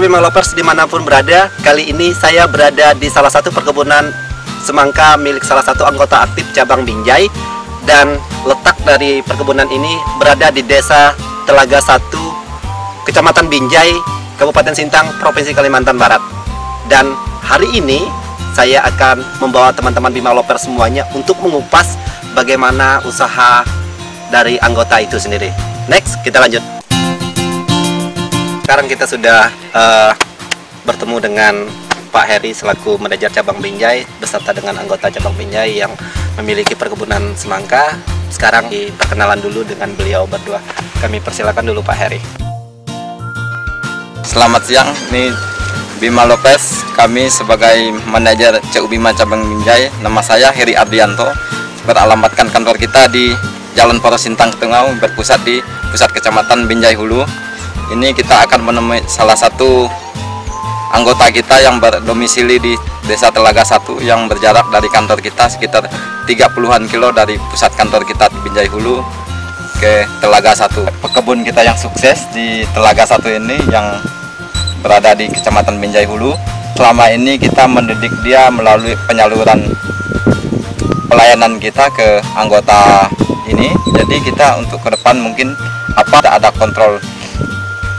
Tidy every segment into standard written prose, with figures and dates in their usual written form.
Bima Lovers dimanapun berada, kali ini saya berada di salah satu perkebunan semangka milik salah satu anggota aktif cabang Binjai. Dan letak dari perkebunan ini berada di Desa Telaga 1, Kecamatan Binjai, Kabupaten Sintang, Provinsi Kalimantan Barat. Dan hari ini saya akan membawa teman-teman Bima Lovers semuanya untuk mengupas bagaimana usaha dari anggota itu sendiri. Next, kita lanjut. Sekarang kita sudah bertemu dengan Pak Heri selaku manajer cabang Binjai beserta dengan anggota cabang Binjai yang memiliki perkebunan semangka. Sekarang perkenalan dulu dengan beliau berdua. Kami persilakan dulu Pak Heri. Selamat siang, ini Bima Lovers. Kami sebagai manajer CU Bima cabang Binjai. Nama saya Heri Ardianto. Beralamatkan kantor kita di Jalan Poros Sintang Tengau, berpusat di pusat kecamatan Binjai Hulu. Ini kita akan menemui salah satu anggota kita yang berdomisili di Desa Telaga 1 yang berjarak dari kantor kita sekitar 30-an kilo dari pusat kantor kita di Binjai Hulu ke Telaga 1. Pekebun kita yang sukses di Telaga 1 ini yang berada di Kecamatan Binjai Hulu. Selama ini kita mendidik dia melalui penyaluran pelayanan kita ke anggota ini. Jadi kita untuk ke depan mungkin ada kontrol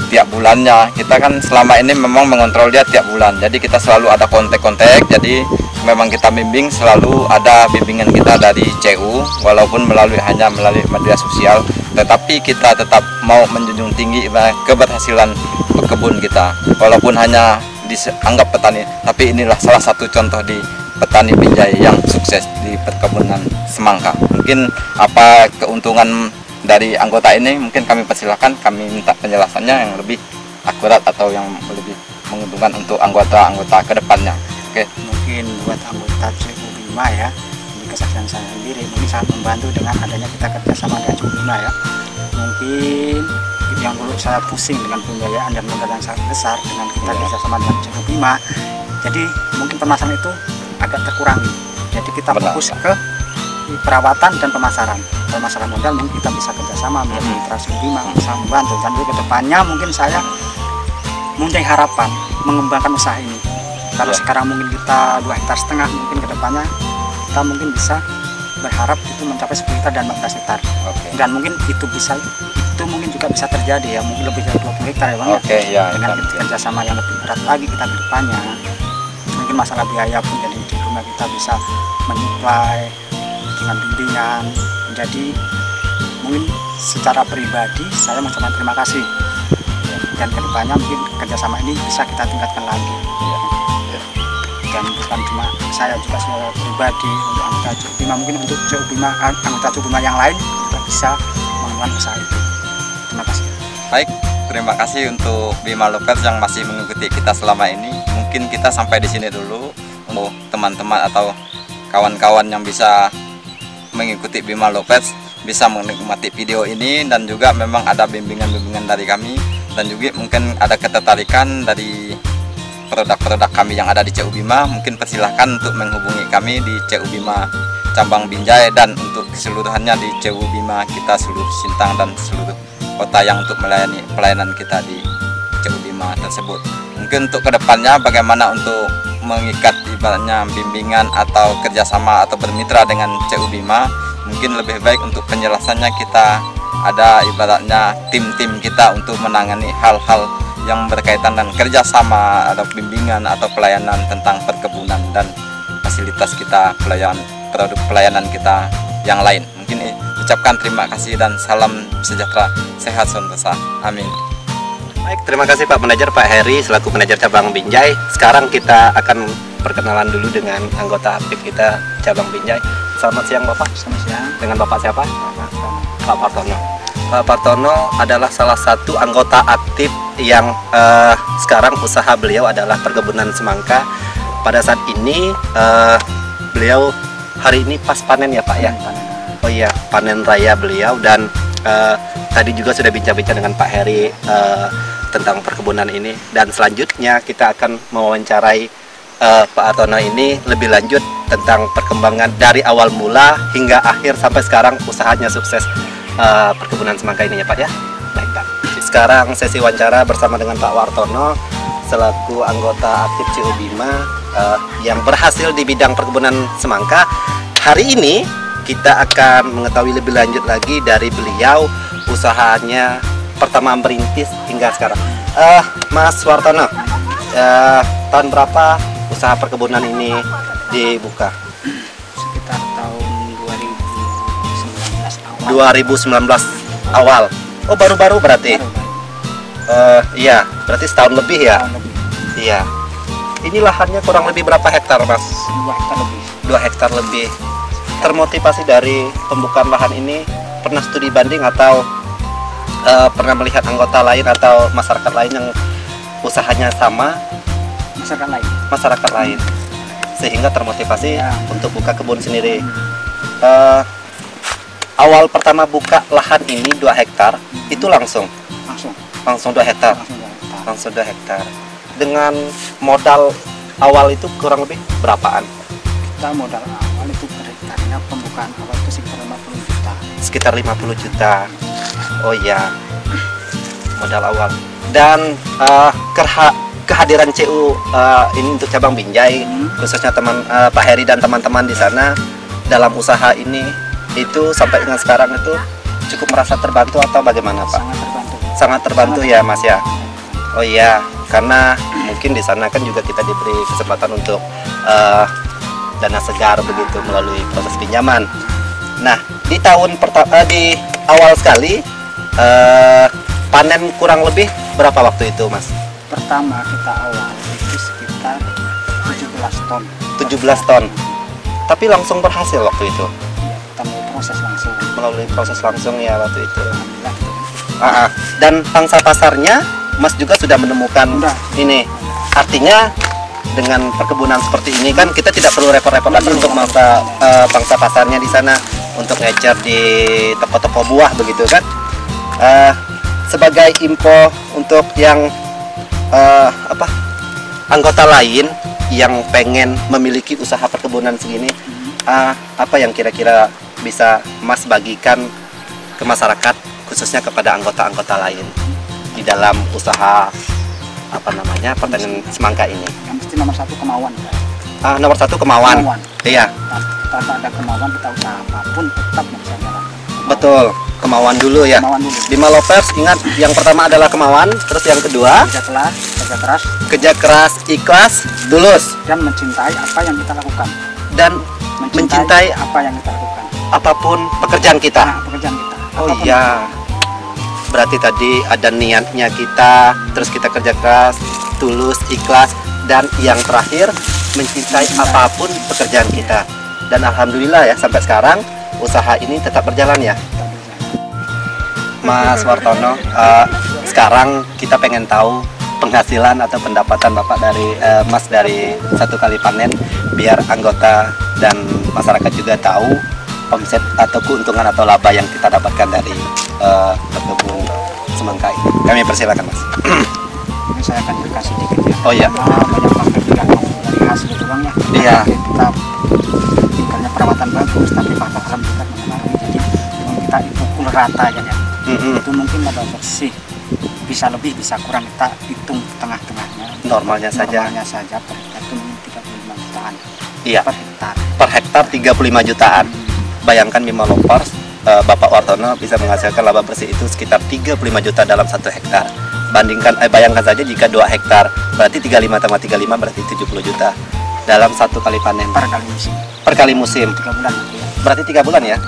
tiap bulannya. Kita kan selama ini memang mengontrol dia tiap bulan, jadi kita selalu ada kontak-kontak. Jadi memang kita bimbing, selalu ada bimbingan kita dari CU, walaupun hanya melalui media sosial, tetapi kita tetap mau menjunjung tinggi keberhasilan pekebun kita, walaupun hanya dianggap petani, tapi inilah salah satu contoh di petani Binjai yang sukses di perkebunan semangka. Mungkin apa keuntungan dari anggota ini, mungkin kami persilakan, kami minta penjelasannya yang lebih akurat atau yang lebih menguntungkan untuk anggota-anggota kedepannya. Oke. Mungkin buat anggota CU Bima ya, ini kesaksian saya sendiri, mungkin sangat membantu dengan adanya kita kerjasama dengan CU Bima ya. Mungkin yang dulu saya pusing dengan pembiayaan dan modal yang sangat besar, dengan kita kerjasama dengan CU Bima, jadi mungkin pemasaran itu agak terkurangi. Jadi kita fokus ke perawatan dan pemasaran modal, mungkin kita bisa kerjasama menjadi mitra CU Bima, bisa membantu. Dan ke depannya mungkin saya mempunyai harapan mengembangkan usaha ini. Kalau sekarang mungkin kita 2,5 hektar, mungkin ke depannya kita mungkin bisa berharap itu mencapai 10 hektar dan 14 hektar. Dan mungkin itu mungkin juga bisa terjadi ya, mungkin lebih dari 20 hektar ya Bang. Ya, dengan kerjasama yang lebih berat lagi kita ke depannya. Mungkin masalah biaya pun jadi di rumah kita bisa menyuplai dengan bimbingan. Jadi mungkin secara pribadi saya mengucapkan terima kasih, dan kedepannya mungkin kerjasama ini bisa kita tingkatkan lagi. Dan bukan cuma saya, juga secara pribadi untuk anggota CU Bima, mungkin untuk CU Bima, anggota CU Bima yang lain juga bisa mengembangkan usaha itu. Terima kasih. Baik, terima kasih untuk Bima Lovers yang masih mengikuti kita selama ini. Mungkin kita sampai di sini dulu. Untuk teman-teman atau kawan-kawan yang bisa mengikuti Bima Lovers bisa menikmati video ini, dan juga memang ada bimbingan-bimbingan dari kami, dan juga mungkin ada ketertarikan dari produk-produk kami yang ada di CU Bima. Mungkin persilahkan untuk menghubungi kami di CU Bima cabang Binjai, dan untuk keseluruhannya di CU Bima kita seluruh Sintang dan seluruh kota yang untuk melayani pelayanan kita di CU Bima tersebut. Mungkin untuk kedepannya bagaimana untuk mengikat ibaratnya bimbingan atau kerjasama atau bermitra dengan CU Bima, mungkin lebih baik untuk penjelasannya kita ada ibaratnya tim-tim kita untuk menangani hal-hal yang berkaitan dengan kerjasama atau bimbingan atau pelayanan tentang perkebunan dan fasilitas kita, produk pelayanan kita yang lain. Mungkin ucapkan terima kasih dan salam sejahtera, sehat sentosa, amin. Baik, terima kasih Pak Manajer, Pak Heri selaku manajer cabang Binjai. Sekarang kita akan perkenalan dulu dengan anggota aktif kita cabang Binjai. Selamat siang Bapak. Selamat siang. Dengan Bapak siapa? Pak Partono. Pak Partono adalah salah satu anggota aktif yang sekarang usaha beliau adalah perkebunan semangka. Pada saat ini beliau hari ini pas panen ya Pak ya? Oh iya, panen raya beliau. Dan tadi juga sudah bincang-bincang dengan Pak Heri tentang perkebunan ini, dan selanjutnya kita akan mewawancarai Pak Artono ini lebih lanjut tentang perkembangan dari awal mula hingga akhir sampai sekarang usahanya sukses perkebunan semangka ini ya Pak ya. Baik Pak. Sekarang sesi wawancara bersama dengan Pak Wartono. selaku anggota aktif CU Bima yang berhasil di bidang perkebunan semangka. Hari ini kita akan mengetahui lebih lanjut lagi dari beliau usahanya pertama merintis hingga sekarang. Mas Wartono, tahun berapa usaha perkebunan ini dibuka? Sekitar tahun 2019 2019 awal. awal. Oh, baru-baru berarti. Iya, berarti setahun lebih ya. Tahun lebih. Iya. Ini lahannya kurang lebih berapa hektar, Mas? 2 hektar lebih. 2 hektar lebih. Termotivasi dari pembukaan lahan ini pernah studi banding atau pernah melihat anggota lain atau masyarakat lain yang usahanya sama Masyarakat lain. Sehingga termotivasi Ya. untuk buka kebun sendiri. Awal pertama buka lahan ini 2 hektar itu langsung 2 hektar. Langsung 2 hektar. Dengan modal awal itu kurang lebih berapaan? Kita modal awal itu per hektarnya pembukaan awal itu sekitar 50 juta. Sekitar 50 juta. Oh iya, modal awal. Dan kehadiran CU ini untuk cabang Binjai, khususnya Pak Heri dan teman-teman di sana dalam usaha ini itu sampai dengan sekarang itu cukup merasa terbantu atau bagaimana, Pak? Sangat terbantu. Sangat terbantu ya, Mas ya. Oh iya, karena mungkin di sana kan juga kita diberi kesempatan untuk dana segar begitu melalui proses pinjaman. Nah, di tahun pertama di awal sekali panen kurang lebih berapa waktu itu, Mas? Pertama kita awal itu sekitar 17 ton. 17 ton. Tapi langsung berhasil waktu itu. Ya, kita Melalui proses langsung ya waktu itu. Alhamdulillah. Dan pangsa pasarnya Mas juga sudah menemukan Sudah. ini. Artinya dengan perkebunan seperti ini kan kita tidak perlu repot-repot lagi untuk pangsa pasarnya di sana untuk ngecer di toko-toko buah begitu kan. Sebagai info untuk yang anggota lain yang pengen memiliki usaha perkebunan segini, apa yang kira-kira bisa Mas bagikan ke masyarakat, khususnya kepada anggota-anggota lain di dalam usaha pertanian semangka ini? Yang pasti nomor 1 kemauan. Nomor 1 kemauan. Iya, Tanpa ada kemauan kita usaha apapun tetap bisa jalan. betul. Kemauan dulu ya. Kemauan dulu. Bima Lovers, ingat, yang pertama adalah kemauan, terus yang kedua kerja keras, ikhlas, tulus, dan mencintai apa yang kita lakukan. dan mencintai apa yang kita lakukan. apapun pekerjaan kita. Pekerjaan kita. Oh Apapun iya, berarti tadi ada niatnya kita, terus kita kerja keras, tulus, ikhlas, dan yang terakhir mencintai apapun pekerjaan kita. Dan alhamdulillah ya, sampai sekarang usaha ini tetap berjalan ya, kita berjalan. Mas Wartono. Sekarang kita pengen tahu penghasilan atau pendapatan Bapak dari Mas dari satu kali panen, biar anggota dan masyarakat juga tahu omset atau keuntungan atau laba yang kita dapatkan dari berkebun semangka ini. Kami persilakan, Mas. Ini saya akan kasih sedikit ya. Oh iya. Banyak faktor tidak dari hasil doang ya. Iya. Kita tinggalnya perawatan bagus, tapi faktor alam kita mengaruhi. Jadi dengan kita pukul rata aja ya. Itu mungkin ada bersih, bisa lebih bisa kurang, kita hitung tengah-tengahnya. Normalnya saja. Normalnya saja per hektar itu mungkin 35 jutaan. Iya. Per hektar. Per hektar 35 jutaan. Bayangkan Bima Lovers, Bapak Wartono bisa menghasilkan laba bersih itu sekitar 35 juta dalam 1 hektar. Bayangkan saja jika 2 hektar, berarti 35 tambah 35 berarti 70 juta dalam 1 kali panen. Per kali musim. Per kali musim. 3 bulan ya. Berarti 3 bulan ya.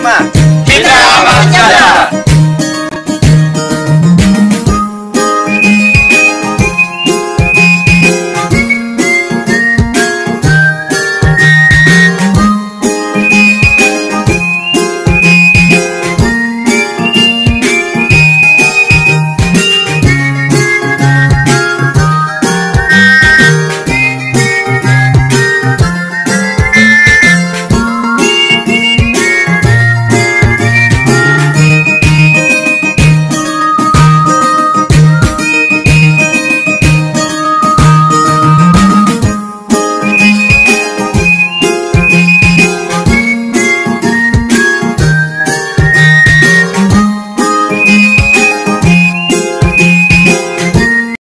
Bima. Kita waspada.